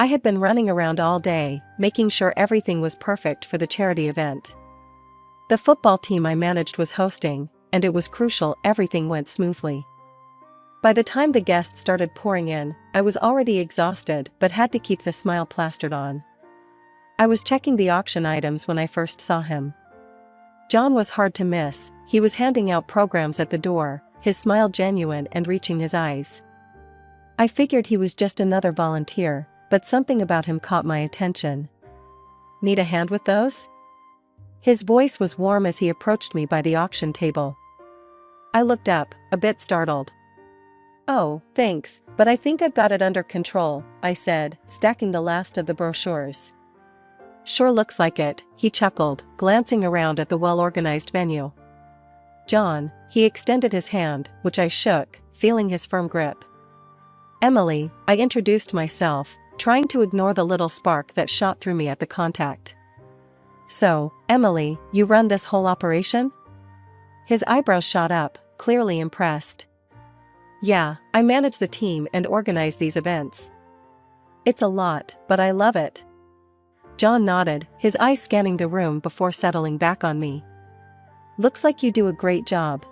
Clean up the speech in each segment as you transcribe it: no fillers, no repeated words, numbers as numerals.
I had been running around all day, making sure everything was perfect for the charity event. The football team I managed was hosting, and it was crucial everything went smoothly. By the time the guests started pouring in, I was already exhausted but had to keep the smile plastered on. I was checking the auction items when I first saw him. John was hard to miss. He was handing out programs at the door, his smile genuine and reaching his eyes. I figured he was just another volunteer, but something about him caught my attention. "Need a hand with those?" His voice was warm as he approached me by the auction table. I looked up, a bit startled. "Oh, thanks, but I think I've got it under control," I said, stacking the last of the brochures. "Sure looks like it," he chuckled, glancing around at the well-organized venue. "John," he extended his hand, which I shook, feeling his firm grip. "Emily," I introduced myself, trying to ignore the little spark that shot through me at the contact. "So, Emily, you run this whole operation?" His eyebrows shot up, clearly impressed. "Yeah, I manage the team and organize these events. It's a lot, but I love it." John nodded, his eyes scanning the room before settling back on me. "Looks like you do a great job.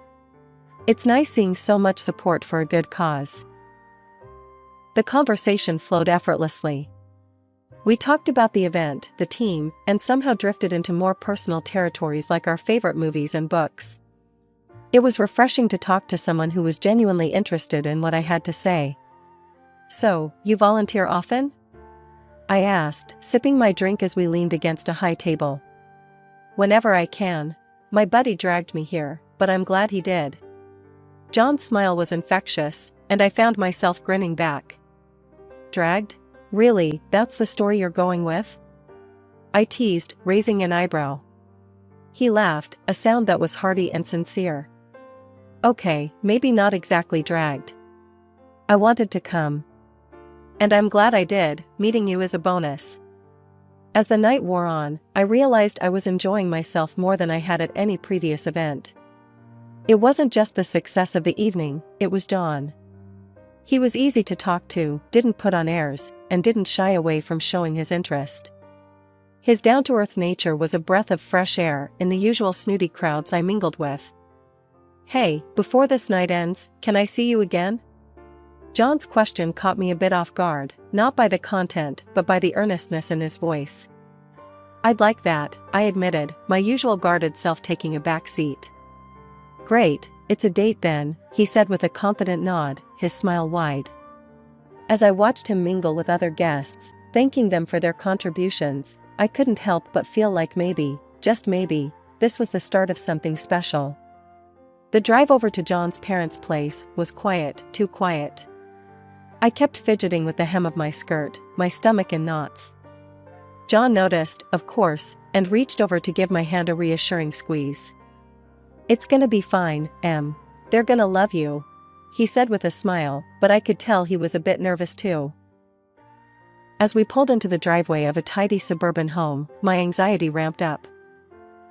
It's nice seeing so much support for a good cause." The conversation flowed effortlessly. We talked about the event, the team, and somehow drifted into more personal territories like our favorite movies and books. It was refreshing to talk to someone who was genuinely interested in what I had to say. "So, you volunteer often?" I asked, sipping my drink as we leaned against a high table. "Whenever I can. My buddy dragged me here, but I'm glad he did." John's smile was infectious, and I found myself grinning back. "Dragged? Really, that's the story you're going with?" I teased, raising an eyebrow. He laughed, a sound that was hearty and sincere. "Okay, maybe not exactly dragged. I wanted to come. And I'm glad I did, meeting you is a bonus." As the night wore on, I realized I was enjoying myself more than I had at any previous event. It wasn't just the success of the evening, it was John. He was easy to talk to, didn't put on airs, and didn't shy away from showing his interest. His down-to-earth nature was a breath of fresh air in the usual snooty crowds I mingled with. "Hey, before this night ends, can I see you again?" John's question caught me a bit off guard, not by the content but by the earnestness in his voice. "I'd like that," I admitted, my usual guarded self taking a back seat. "Great, it's a date then," he said with a confident nod, his smile wide. As I watched him mingle with other guests, thanking them for their contributions, I couldn't help but feel like maybe, just maybe, this was the start of something special. The drive over to John's parents' place was quiet, too quiet. I kept fidgeting with the hem of my skirt, my stomach in knots. John noticed, of course, and reached over to give my hand a reassuring squeeze. "It's gonna be fine, Em. They're gonna love you," he said with a smile, but I could tell he was a bit nervous too. As we pulled into the driveway of a tidy suburban home, my anxiety ramped up.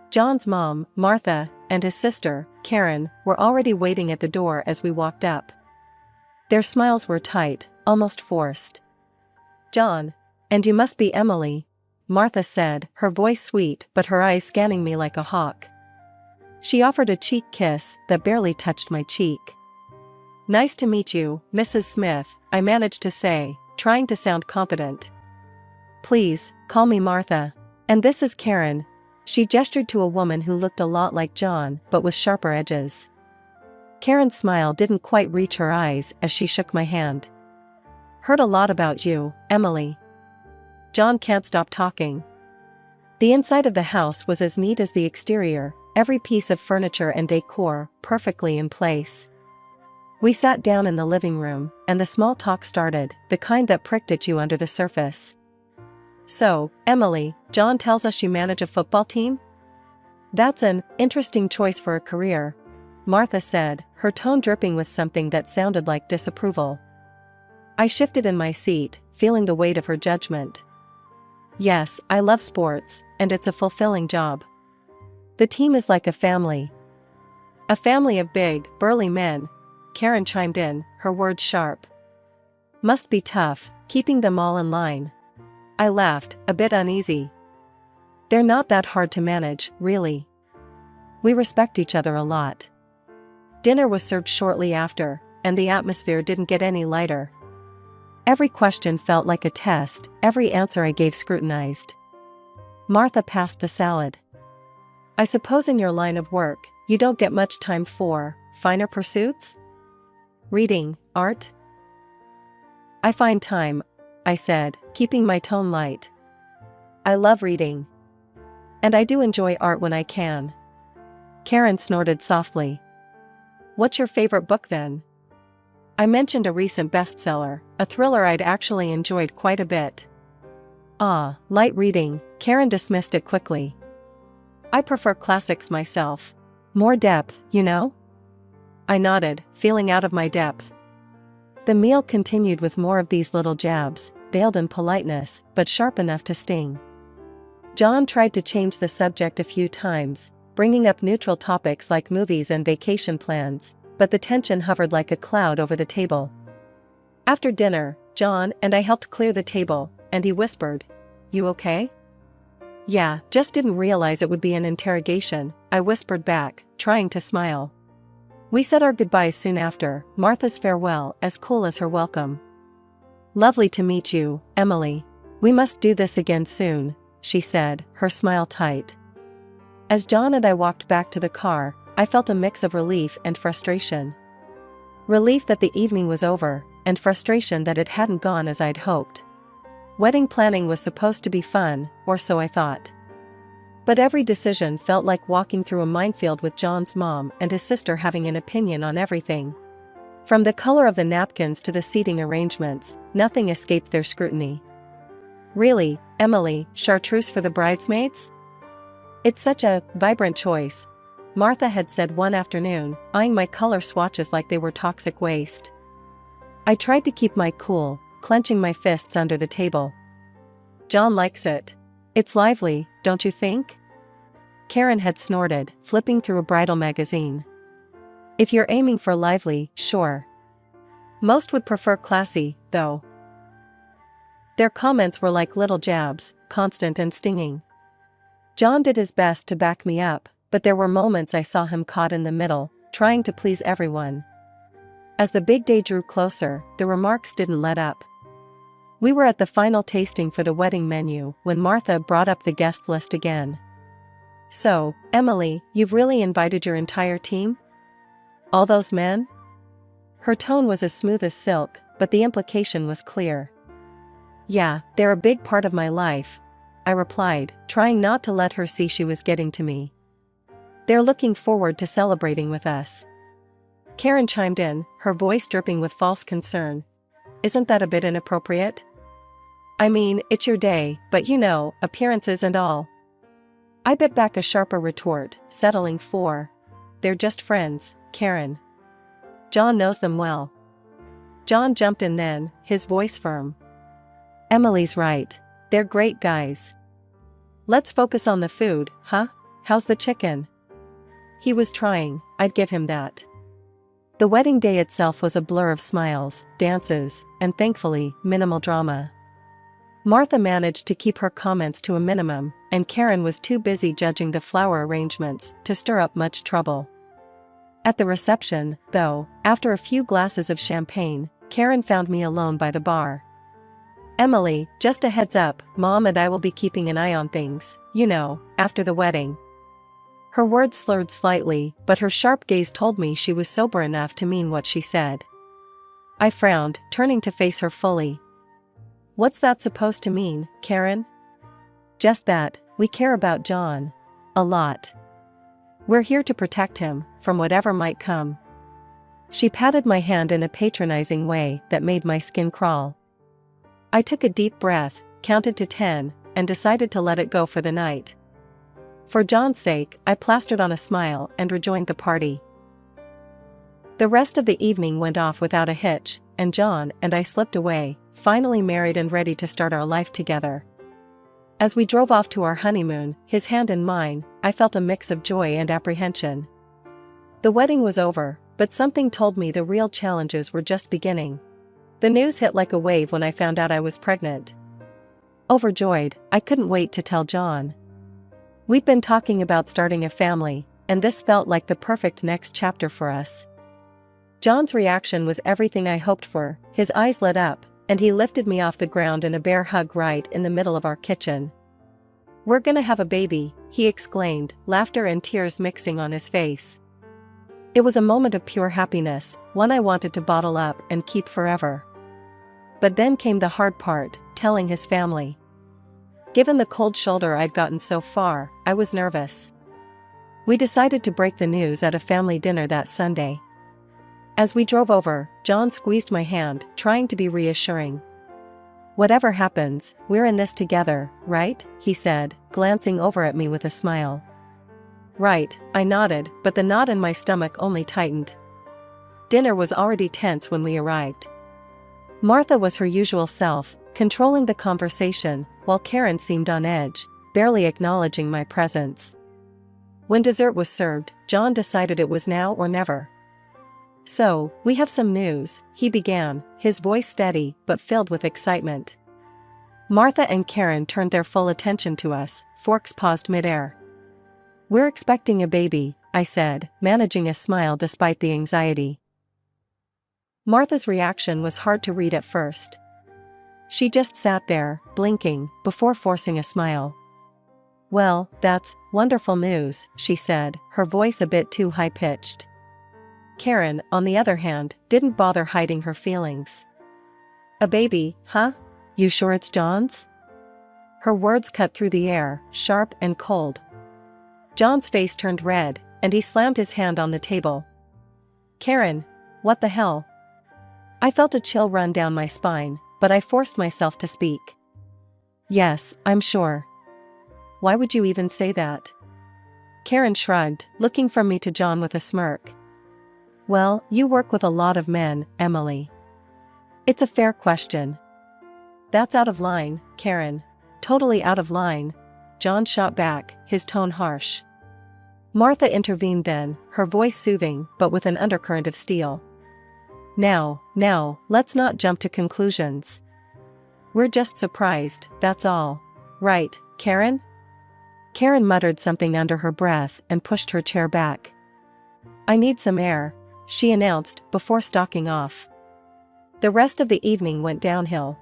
John's mom, Martha, and his sister, Karen, were already waiting at the door as we walked up. Their smiles were tight, almost forced. "John, and you must be Emily," Martha said, her voice sweet but her eyes scanning me like a hawk. She offered a cheek kiss that barely touched my cheek. "Nice to meet you, Mrs. Smith," I managed to say, trying to sound confident. "Please, call me Martha. And this is Karen." She gestured to a woman who looked a lot like John, but with sharper edges. Karen's smile didn't quite reach her eyes as she shook my hand. "Heard a lot about you, Emily." John can't stop talking. The inside of the house was as neat as the exterior, every piece of furniture and decor perfectly in place. We sat down in the living room, and the small talk started, the kind that pricked at you under the surface. "So, Emily, John tells us you manage a football team?" "That's an interesting choice for a career," Martha said, her tone dripping with something that sounded like disapproval. I shifted in my seat, feeling the weight of her judgment. "Yes, I love sports, and it's a fulfilling job. The team is like a family." "A family of big, burly men," Karen chimed in, her words sharp. "Must be tough, keeping them all in line." I laughed, a bit uneasy. They're not that hard to manage, really. We respect each other a lot. Dinner was served shortly after, and the atmosphere didn't get any lighter. Every question felt like a test, every answer I gave scrutinized. Martha passed the salad. I suppose in your line of work, you don't get much time for finer pursuits? Reading, art? I find time, I said, keeping my tone light. I love reading. And I do enjoy art when I can. Karen snorted softly. What's your favorite book then? I mentioned a recent bestseller, a thriller I'd actually enjoyed quite a bit. Ah, light reading, Karen dismissed it quickly. I prefer classics myself. More depth, you know? I nodded, feeling out of my depth. The meal continued with more of these little jabs, veiled in politeness, but sharp enough to sting. John tried to change the subject a few times, bringing up neutral topics like movies and vacation plans, but the tension hovered like a cloud over the table. After dinner, John and I helped clear the table, and he whispered, "You okay?" "Yeah, just didn't realize it would be an interrogation," I whispered back, trying to smile. We said our goodbyes soon after, Martha's farewell as cool as her welcome. "Lovely to meet you, Emily. We must do this again soon," she said, her smile tight. As John and I walked back to the car, I felt a mix of relief and frustration. Relief that the evening was over, and frustration that it hadn't gone as I'd hoped. Wedding planning was supposed to be fun, or so I thought. But every decision felt like walking through a minefield with John's mom and his sister having an opinion on everything. From the color of the napkins to the seating arrangements, nothing escaped their scrutiny. "Really, Emily, chartreuse for the bridesmaids? It's such a vibrant choice," Martha had said one afternoon, eyeing my color swatches like they were toxic waste. I tried to keep my cool, clenching my fists under the table. "John likes it. It's lively, don't you think?" Karen had snorted, flipping through a bridal magazine. "If you're aiming for lively, sure. Most would prefer classy, though." Their comments were like little jabs, constant and stinging. John did his best to back me up, but there were moments I saw him caught in the middle, trying to please everyone. As the big day drew closer, the remarks didn't let up. We were at the final tasting for the wedding menu when Martha brought up the guest list again. "So, Emily, you've really invited your entire team? All those men?" Her tone was as smooth as silk, but the implication was clear. "Yeah, they're a big part of my life," I replied, trying not to let her see she was getting to me. "They're looking forward to celebrating with us." Karen chimed in, her voice dripping with false concern. "Isn't that a bit inappropriate? I mean, it's your day, but you know, appearances and all." I bit back a sharper retort, settling for, "They're just friends, Karen. John knows them well." John jumped in then, his voice firm. "Emily's right. They're great guys. Let's focus on the food, huh? How's the chicken?" He was trying, I'd give him that. The wedding day itself was a blur of smiles, dances, and thankfully, minimal drama. Martha managed to keep her comments to a minimum, and Karen was too busy judging the flower arrangements to stir up much trouble. At the reception, though, after a few glasses of champagne, Karen found me alone by the bar. "Emily, just a heads up, Mom and I will be keeping an eye on things, you know, after the wedding." Her words slurred slightly, but her sharp gaze told me she was sober enough to mean what she said. I frowned, turning to face her fully. "What's that supposed to mean, Karen?" "Just that, we care about John. A lot. We're here to protect him, from whatever might come." She patted my hand in a patronizing way that made my skin crawl. I took a deep breath, counted to 10, and decided to let it go for the night. For John's sake, I plastered on a smile and rejoined the party. The rest of the evening went off without a hitch, and John and I slipped away, finally married and ready to start our life together. As we drove off to our honeymoon, his hand in mine, I felt a mix of joy and apprehension. The wedding was over, but something told me the real challenges were just beginning. The news hit like a wave when I found out I was pregnant. Overjoyed, I couldn't wait to tell John. We'd been talking about starting a family, and this felt like the perfect next chapter for us. John's reaction was everything I hoped for. His eyes lit up, and he lifted me off the ground in a bear hug right in the middle of our kitchen. "We're gonna have a baby," he exclaimed, laughter and tears mixing on his face. It was a moment of pure happiness, one I wanted to bottle up and keep forever. But then came the hard part, telling his family. Given the cold shoulder I'd gotten so far, I was nervous. We decided to break the news at a family dinner that Sunday. As we drove over, John squeezed my hand, trying to be reassuring. "Whatever happens, we're in this together, right?" he said, glancing over at me with a smile. "Right," I nodded, but the knot in my stomach only tightened. Dinner was already tense when we arrived. Martha was her usual self, controlling the conversation, while Karen seemed on edge, barely acknowledging my presence. When dessert was served, John decided it was now or never. "So, we have some news," he began, his voice steady but filled with excitement. Martha and Karen turned their full attention to us, forks paused midair. "We're expecting a baby," I said, managing a smile despite the anxiety. Martha's reaction was hard to read at first. She just sat there, blinking, before forcing a smile. "Well, that's wonderful news," she said, her voice a bit too high-pitched. Karen, on the other hand, didn't bother hiding her feelings. "A baby, huh? You sure it's John's?" Her words cut through the air, sharp and cold. John's face turned red, and he slammed his hand on the table. "Karen, what the hell?" I felt a chill run down my spine, but I forced myself to speak. "Yes, I'm sure." "Why would you even say that?" Karen shrugged, looking from me to John with a smirk. "Well, you work with a lot of men, Emily. It's a fair question." "That's out of line, Karen. Totally out of line," John shot back, his tone harsh. Martha intervened then, her voice soothing but with an undercurrent of steel. Now, let's not jump to conclusions. We're just surprised, that's all. Right, Karen?" Karen muttered something under her breath and pushed her chair back. "I need some air," she announced, before stalking off. The rest of the evening went downhill.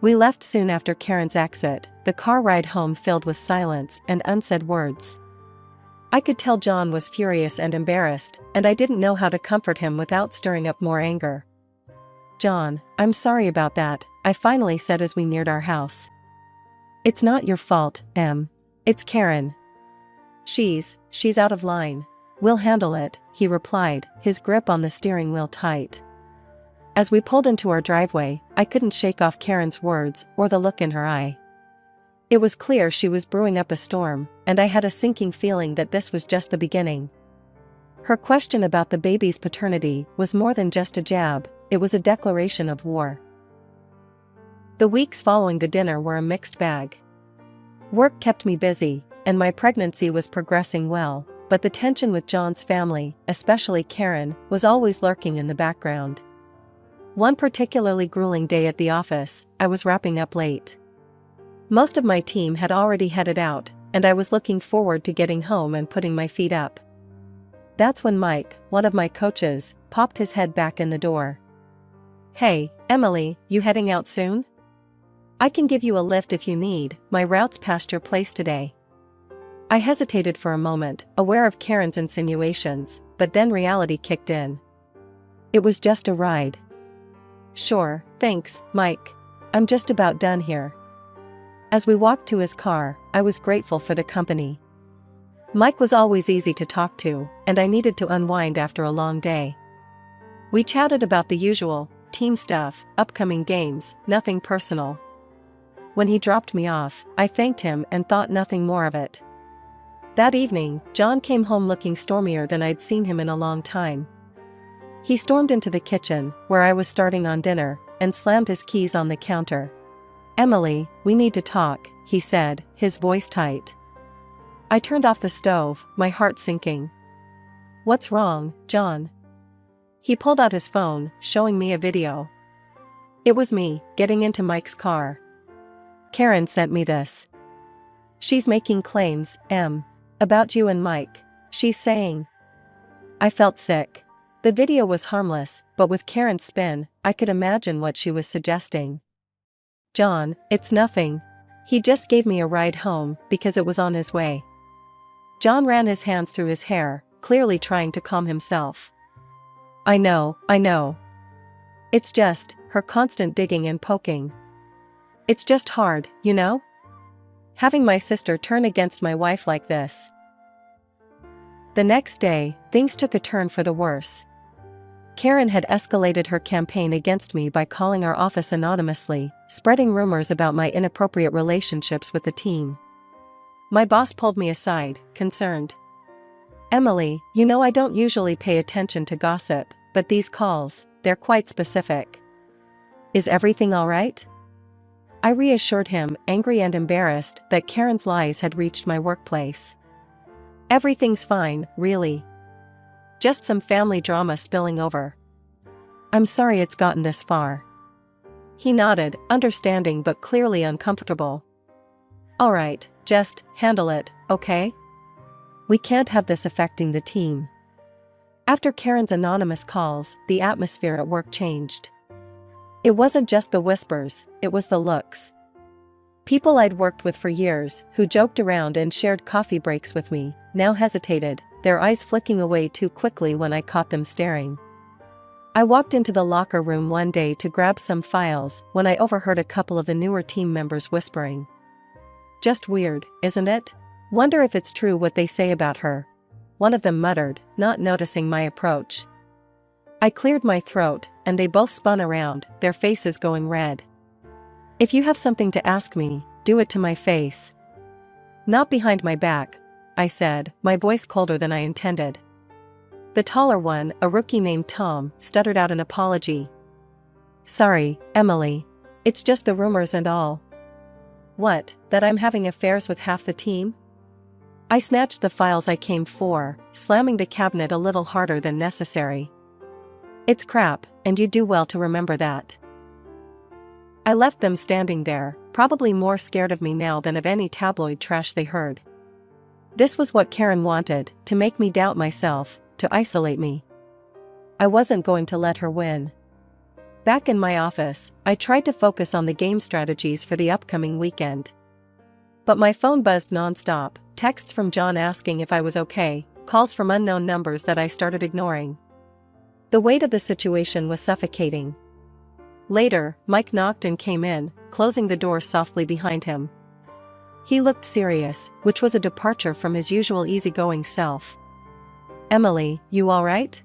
We left soon after Karen's exit, the car ride home filled with silence and unsaid words. I could tell John was furious and embarrassed, and I didn't know how to comfort him without stirring up more anger. "John, I'm sorry about that," I finally said as we neared our house. "It's not your fault, Em. It's Karen. She's out of line. We'll handle it," he replied, his grip on the steering wheel tight. As we pulled into our driveway, I couldn't shake off Karen's words or the look in her eye. It was clear she was brewing up a storm, and I had a sinking feeling that this was just the beginning. Her question about the baby's paternity was more than just a jab, it was a declaration of war. The weeks following the dinner were a mixed bag. Work kept me busy, and my pregnancy was progressing well, but the tension with John's family, especially Karen, was always lurking in the background. One particularly grueling day at the office, I was wrapping up late. Most of my team had already headed out, and I was looking forward to getting home and putting my feet up. That's when Mike, one of my coaches, popped his head back in the door. "Hey, Emily, you heading out soon? I can give you a lift if you need, my route's past your place today." I hesitated for a moment, aware of Karen's insinuations, but then reality kicked in. It was just a ride. "Sure, thanks, Mike. I'm just about done here." As we walked to his car, I was grateful for the company. Mike was always easy to talk to, and I needed to unwind after a long day. We chatted about the usual, team stuff, upcoming games, nothing personal. When he dropped me off, I thanked him and thought nothing more of it. That evening, John came home looking stormier than I'd seen him in a long time. He stormed into the kitchen, where I was starting on dinner, and slammed his keys on the counter. "Emily, we need to talk," he said, his voice tight. I turned off the stove, my heart sinking. "What's wrong, John?" He pulled out his phone, showing me a video. It was me, getting into Mike's car. Karen sent me this. She's making claims, about you and Mike. She's saying. I felt sick. The video was harmless, but with Karen's spin, I could imagine what she was suggesting. John, it's nothing. He just gave me a ride home because it was on his way. John ran his hands through his hair, clearly trying to calm himself. I know. It's just, her constant digging and poking. It's just hard, you know? Having my sister turn against my wife like this. The next day, things took a turn for the worse. Karen had escalated her campaign against me by calling our office anonymously, spreading rumors about my inappropriate relationships with the team. My boss pulled me aside, concerned. Emily, you know I don't usually pay attention to gossip, but these calls, they're quite specific. Is everything all right? I reassured him, angry and embarrassed, that Karen's lies had reached my workplace. Everything's fine, really. Just some family drama spilling over. I'm sorry it's gotten this far. He nodded, understanding but clearly uncomfortable. All right, just handle it, okay? We can't have this affecting the team. After Karen's anonymous calls, the atmosphere at work changed. It wasn't just the whispers, it was the looks. People I'd worked with for years, who joked around and shared coffee breaks with me, now hesitated, their eyes flicking away too quickly when I caught them staring. I walked into the locker room one day to grab some files when I overheard a couple of the newer team members whispering. Just weird, isn't it? Wonder if it's true what they say about her. One of them muttered, not noticing my approach. I cleared my throat, and they both spun around, their faces going red. If you have something to ask me, do it to my face. Not behind my back, I said, my voice colder than I intended. The taller one, a rookie named Tom, stuttered out an apology. Sorry, Emily. It's just the rumors and all. What, that I'm having affairs with half the team? I snatched the files I came for, slamming the cabinet a little harder than necessary. It's crap, and you do well to remember that. I left them standing there, probably more scared of me now than of any tabloid trash they heard. This was what Karen wanted, to make me doubt myself, to isolate me. I wasn't going to let her win. Back in my office, I tried to focus on the game strategies for the upcoming weekend. But my phone buzzed nonstop, texts from John asking if I was okay, calls from unknown numbers that I started ignoring. The weight of the situation was suffocating. Later, Mike knocked and came in, closing the door softly behind him. He looked serious, which was a departure from his usual easygoing self. Emily, you all right?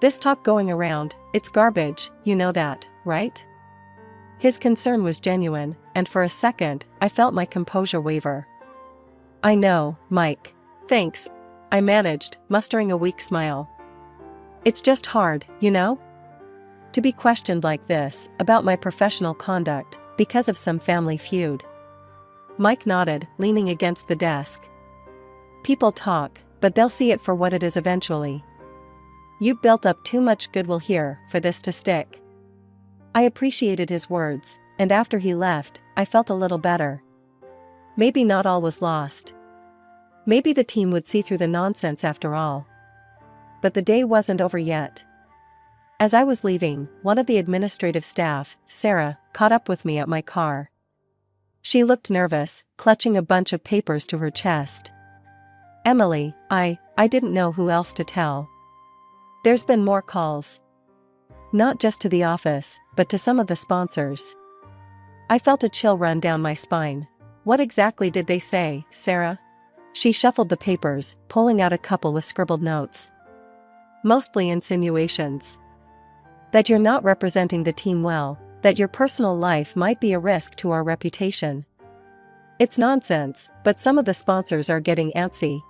This talk going around, it's garbage, you know that, right? His concern was genuine, and for a second, I felt my composure waver. I know, Mike. Thanks, I managed, mustering a weak smile. It's just hard, you know? To be questioned like this, about my professional conduct, because of some family feud. Mike nodded, leaning against the desk. People talk, but they'll see it for what it is eventually. You've built up too much goodwill here for this to stick. I appreciated his words, and after he left, I felt a little better. Maybe not all was lost. Maybe the team would see through the nonsense after all. But the day wasn't over yet. As I was leaving, one of the administrative staff, Sarah, caught up with me at my car. She looked nervous, clutching a bunch of papers to her chest. Emily, I didn't know who else to tell. There's been more calls. Not just to the office, but to some of the sponsors. I felt a chill run down my spine. What exactly did they say, Sarah? She shuffled the papers, pulling out a couple with scribbled notes. Mostly insinuations. That you're not representing the team well, that your personal life might be a risk to our reputation. It's nonsense, but some of the sponsors are getting antsy.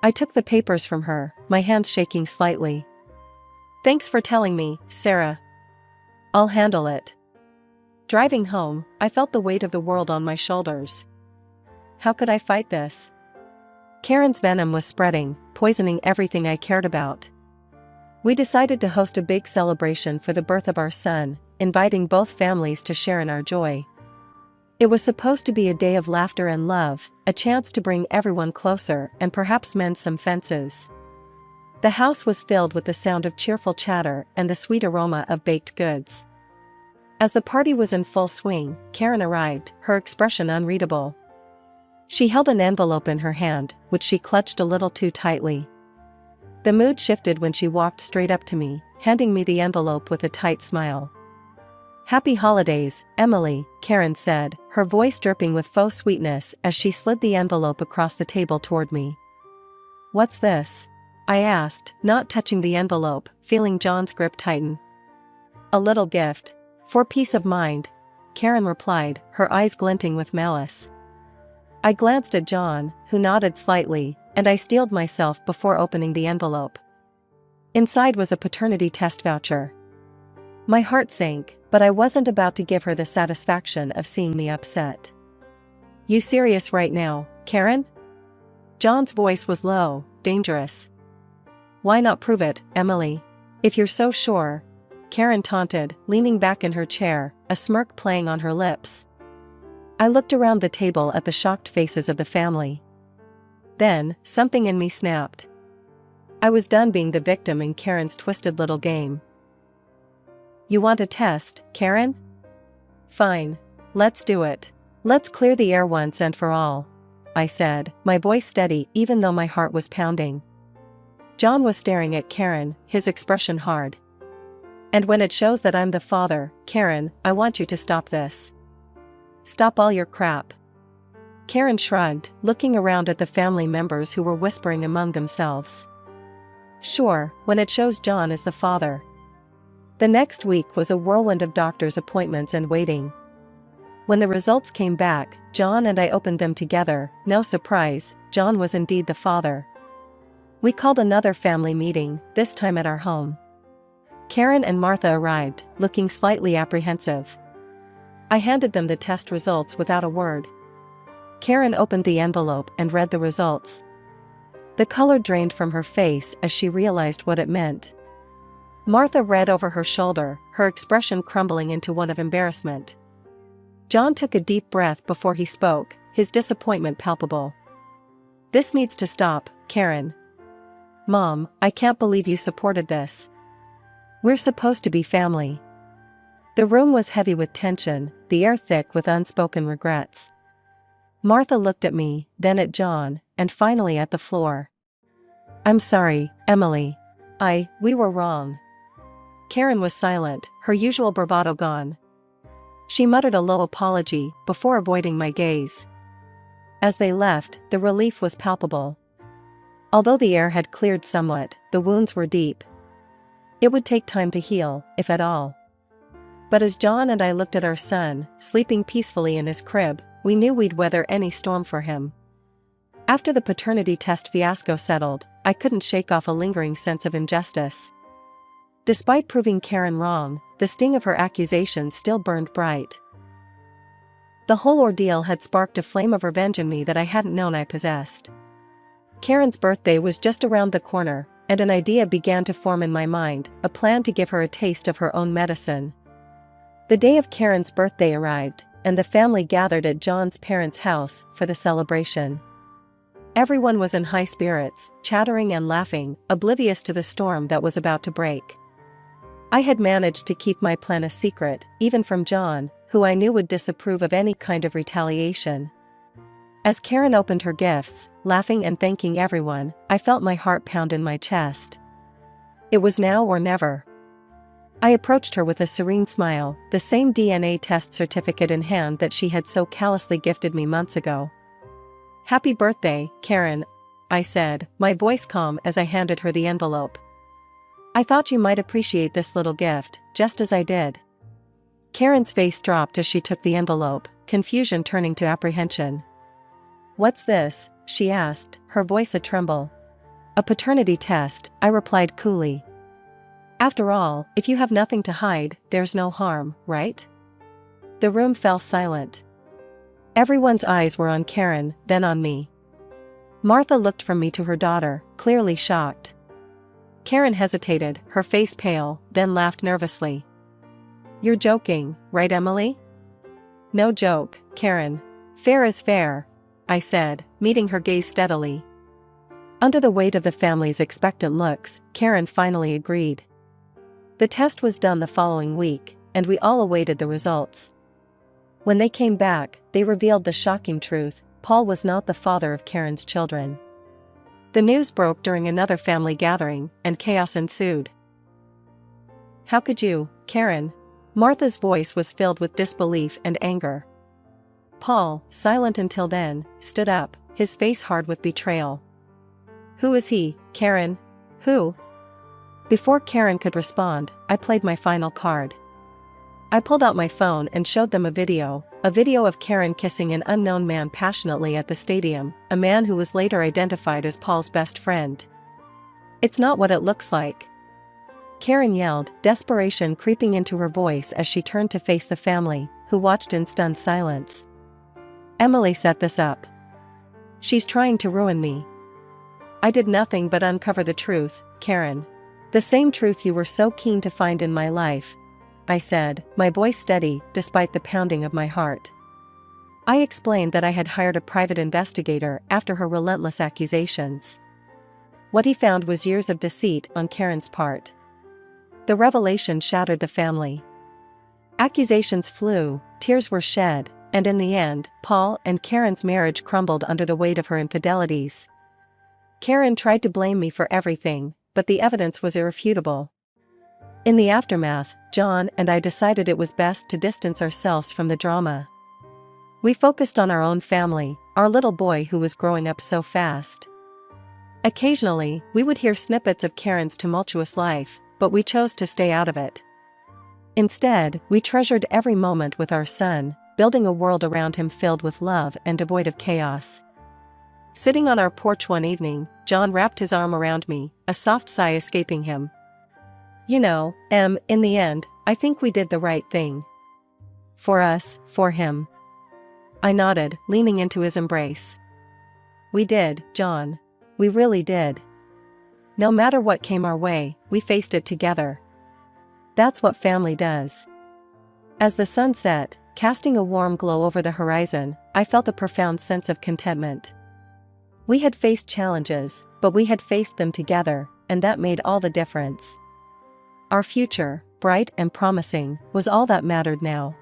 I took the papers from her, my hands shaking slightly. Thanks for telling me, Sarah. I'll handle it. Driving home, I felt the weight of the world on my shoulders. How could I fight this? Karen's venom was spreading, poisoning everything I cared about. We decided to host a big celebration for the birth of our son, inviting both families to share in our joy. It was supposed to be a day of laughter and love, a chance to bring everyone closer and perhaps mend some fences. The house was filled with the sound of cheerful chatter and the sweet aroma of baked goods. As the party was in full swing, Karen arrived, her expression unreadable. She held an envelope in her hand, which she clutched a little too tightly. The mood shifted when she walked straight up to me, handing me the envelope with a tight smile. "Happy holidays, Emily," Karen said, her voice dripping with faux sweetness as she slid the envelope across the table toward me. "What's this?" I asked, not touching the envelope, feeling John's grip tighten. "A little gift. For peace of mind," Karen replied, her eyes glinting with malice. I glanced at John, who nodded slightly, and I steeled myself before opening the envelope. Inside was a paternity test voucher. My heart sank, but I wasn't about to give her the satisfaction of seeing me upset. "You serious right now, Karen?" John's voice was low, dangerous. "Why not prove it, Emily? If you're so sure," Karen taunted, leaning back in her chair, a smirk playing on her lips. I looked around the table at the shocked faces of the family. Then, something in me snapped. I was done being the victim in Karen's twisted little game. "You want a test, Karen? Fine. Let's do it. Let's clear the air once and for all," I said, my voice steady even though my heart was pounding. John was staring at Karen, his expression hard. "And when it shows that I'm the father, Karen, I want you to stop this. Stop all your crap." Karen shrugged, looking around at the family members who were whispering among themselves. "Sure, when it shows John is the father." The next week was a whirlwind of doctor's appointments and waiting. When the results came back, John and I opened them together. No surprise, John was indeed the father. We called another family meeting, this time at our home. Karen and Martha arrived, looking slightly apprehensive. I handed them the test results without a word. Karen opened the envelope and read the results. The color drained from her face as she realized what it meant. Martha read over her shoulder, her expression crumbling into one of embarrassment. John took a deep breath before he spoke, his disappointment palpable. "This needs to stop, Karen. Mom, I can't believe you supported this. We're supposed to be family." The room was heavy with tension, the air thick with unspoken regrets. Martha looked at me, then at John, and finally at the floor. "I'm sorry, Emily. We were wrong." Karen was silent, her usual bravado gone. She muttered a low apology before avoiding my gaze. As they left, the relief was palpable. Although the air had cleared somewhat, the wounds were deep. It would take time to heal, if at all. But as John and I looked at our son, sleeping peacefully in his crib, we knew we'd weather any storm for him. After the paternity test fiasco settled, I couldn't shake off a lingering sense of injustice. Despite proving Karen wrong, the sting of her accusations still burned bright. The whole ordeal had sparked a flame of revenge in me that I hadn't known I possessed. Karen's birthday was just around the corner, and an idea began to form in my mind, a plan to give her a taste of her own medicine. The day of Karen's birthday arrived, and the family gathered at John's parents' house for the celebration. Everyone was in high spirits, chattering and laughing, oblivious to the storm that was about to break. I had managed to keep my plan a secret, even from John, who I knew would disapprove of any kind of retaliation. As Karen opened her gifts, laughing and thanking everyone, I felt my heart pound in my chest. It was now or never. I approached her with a serene smile, the same DNA test certificate in hand that she had so callously gifted me months ago. "Happy birthday, Karen," I said, my voice calm as I handed her the envelope. "I thought you might appreciate this little gift, just as I did." Karen's face dropped as she took the envelope, confusion turning to apprehension. "What's this?" she asked, her voice a tremble. "A paternity test," I replied coolly. "After all, if you have nothing to hide, there's no harm, right?" The room fell silent. Everyone's eyes were on Karen, then on me. Martha looked from me to her daughter, clearly shocked. Karen hesitated, her face pale, then laughed nervously. "You're joking, right, Emily?" No joke, Karen. Fair is fair, I said, meeting her gaze steadily. Under the weight of the family's expectant looks, Karen finally agreed. The test was done the following week, and we all awaited the results. When they came back, they revealed the shocking truth: Paul was not the father of Karen's children. The news broke during another family gathering, and chaos ensued. How could you, Karen? Martha's voice was filled with disbelief and anger. Paul, silent until then, stood up, his face hard with betrayal. Who is he, Karen? Who? Before Karen could respond, I played my final card. I pulled out my phone and showed them a video of Karen kissing an unknown man passionately at the stadium, a man who was later identified as Paul's best friend. It's not what it looks like, Karen yelled, desperation creeping into her voice as she turned to face the family, who watched in stunned silence. Emily set this up. She's trying to ruin me. I did nothing but uncover the truth, Karen. The same truth you were so keen to find in my life, I said, my voice steady despite the pounding of my heart. I explained that I had hired a private investigator after her relentless accusations. What he found was years of deceit on Karen's part. The revelation shattered the family. Accusations flew, tears were shed, and in the end, Paul and Karen's marriage crumbled under the weight of her infidelities. Karen tried to blame me for everything, but the evidence was irrefutable. In the aftermath, John and I decided it was best to distance ourselves from the drama. We focused on our own family, our little boy who was growing up so fast. Occasionally, we would hear snippets of Karen's tumultuous life, but we chose to stay out of it. Instead, we treasured every moment with our son, building a world around him filled with love and devoid of chaos. Sitting on our porch one evening, John wrapped his arm around me, a soft sigh escaping him. You know, in the end, I think we did the right thing. For us, for him. I nodded, leaning into his embrace. We did, John. We really did. No matter what came our way, we faced it together. That's what family does. As the sun set, casting a warm glow over the horizon, I felt a profound sense of contentment. We had faced challenges, but we had faced them together, and that made all the difference. Our future, bright and promising, was all that mattered now.